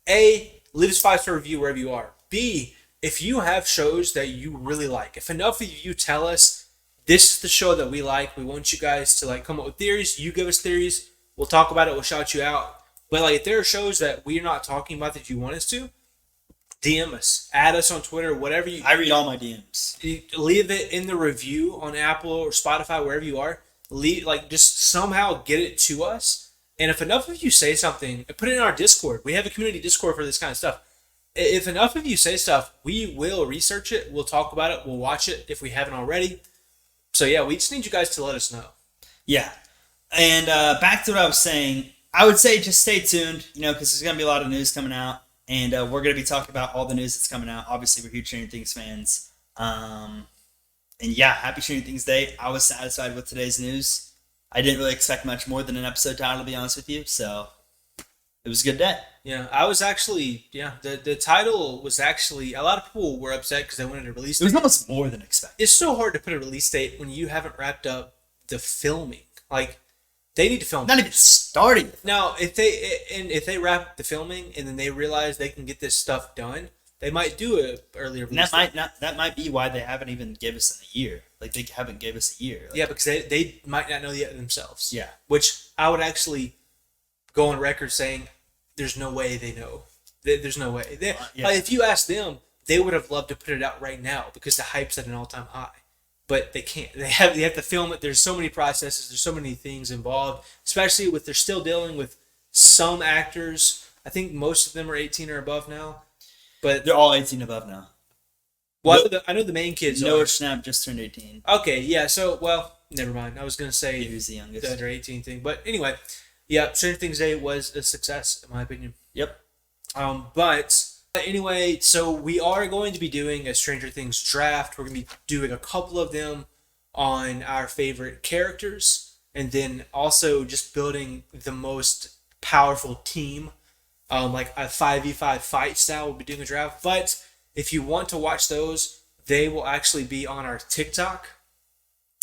A, leave us 5-star review wherever you are. B, if you have shows that you really like, if enough of you tell us this is the show that we like, we want you guys to like come up with theories. You give us theories. We'll talk about it. We'll shout you out. But like, if there are shows that we're not talking about that you want us to, DM us, add us on Twitter, whatever you. I read all my DMs. Leave it in the review on Apple or Spotify, wherever you are. Just somehow get it to us. And if enough of you say something, put it in our Discord. We have a community Discord for this kind of stuff. If enough of you say stuff, we will research it. We'll talk about it. We'll watch it if we haven't already. So yeah, we just need you guys to let us know. Yeah. And back to what I was saying, I would say just stay tuned, because there's going to be a lot of news coming out. And we're going to be talking about all the news that's coming out. Obviously, we're huge Stranger Things fans. And yeah, happy Stranger Things Day. I was satisfied with today's news. I didn't really expect much more than an episode title, to be honest with you. So it was a good day. Yeah, I was actually, the title was actually, a lot of people were upset because they wanted a release date. It was almost more than expected. It's so hard to put a release date when you haven't wrapped up the filming. Like, they need to film. Not even starting. Now, if they wrap up the filming and then they realize they can get this stuff done, they might do it earlier. And that might be why they haven't even give us a year. Like, they haven't gave us a year. Like, yeah, because they might not know yet themselves. Yeah. Which I would actually go on record saying there's no way they know. There's no way. Like, if you ask them, they would have loved to put it out right now because the hype's at an all-time high. But they can't. They have to film it. There's so many processes. There's so many things involved, especially with they're still dealing with some actors. I think most of them are 18 or above now. But they're all 18 above now. Well, I know the main kids Noah are. Schnapp just turned 18. Okay, yeah. So, well, never mind. I was going to say he was the youngest. The under 18 thing. But anyway, yeah, Stranger Things Day was a success, in my opinion. Yep. But anyway, so we are going to be doing a Stranger Things draft. We're going to be doing a couple of them on our favorite characters, and then also just building the most powerful team, like a 5v5 fight style. We'll be doing a draft. But if you want to watch those, they will actually be on our TikTok.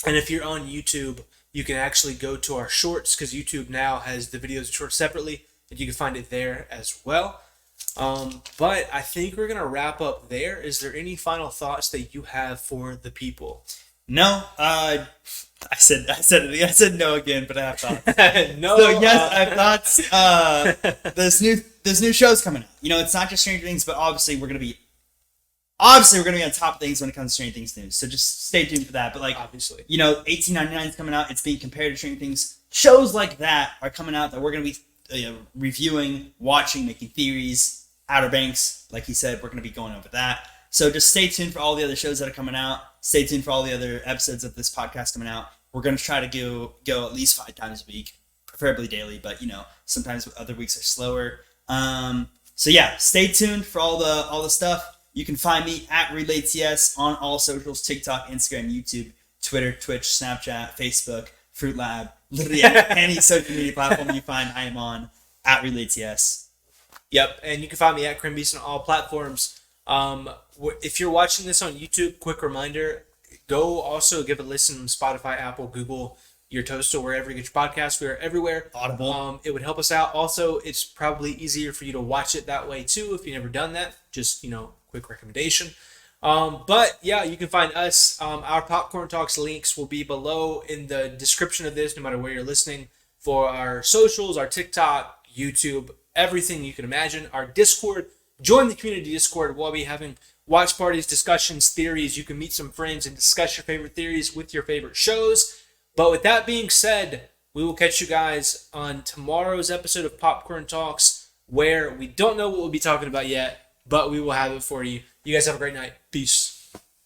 And if you're on YouTube, you can actually go to our shorts because YouTube now has the videos and shorts separately, and you can find it there as well. But I think we're gonna wrap up there. Is there any final thoughts that you have for the people? No. I said no again, but I have thoughts. No. So yes, I have thoughts. There's new shows coming out. It's not just Stranger Things, but obviously we're gonna be on top of things when it comes to Stranger Things news. So just stay tuned for that. But like, obviously, 1899 is coming out. It's being compared to Stranger Things. Shows like that are coming out that we're gonna be reviewing, watching, making theories. Outer Banks, like he said, we're going to be going over that. So just stay tuned for all the other shows that are coming out. Stay tuned for all the other episodes of this podcast coming out. We're going to try to go at least 5 times a week, preferably daily, but sometimes other weeks are slower. So yeah, stay tuned for all the stuff. You can find me at RelayTS on all socials: TikTok, Instagram, YouTube, Twitter, Twitch, Snapchat, Facebook, Fruit Lab. Literally any social media platform you find, I am on at RelayTS. Yep, and you can find me at Crenbeast on all platforms. If you're watching this on YouTube, quick reminder, go also give a listen on Spotify, Apple, Google, your toaster, wherever you get your podcasts. We are everywhere. Audible. It would help us out. Also, it's probably easier for you to watch it that way too if you've never done that. Just, quick recommendation. But yeah, you can find us. Our Popcorn Talks links will be below in the description of this, no matter where you're listening, for our socials, our TikTok, YouTube, everything you can imagine. Our Discord, join the community Discord. We'll be having watch parties, discussions, theories. You can meet some friends and discuss your favorite theories with your favorite shows. But with that being said, we will catch you guys on tomorrow's episode of Popcorn Talks, where we don't know what we'll be talking about yet, but we will have it for you. You guys have a great night. Peace.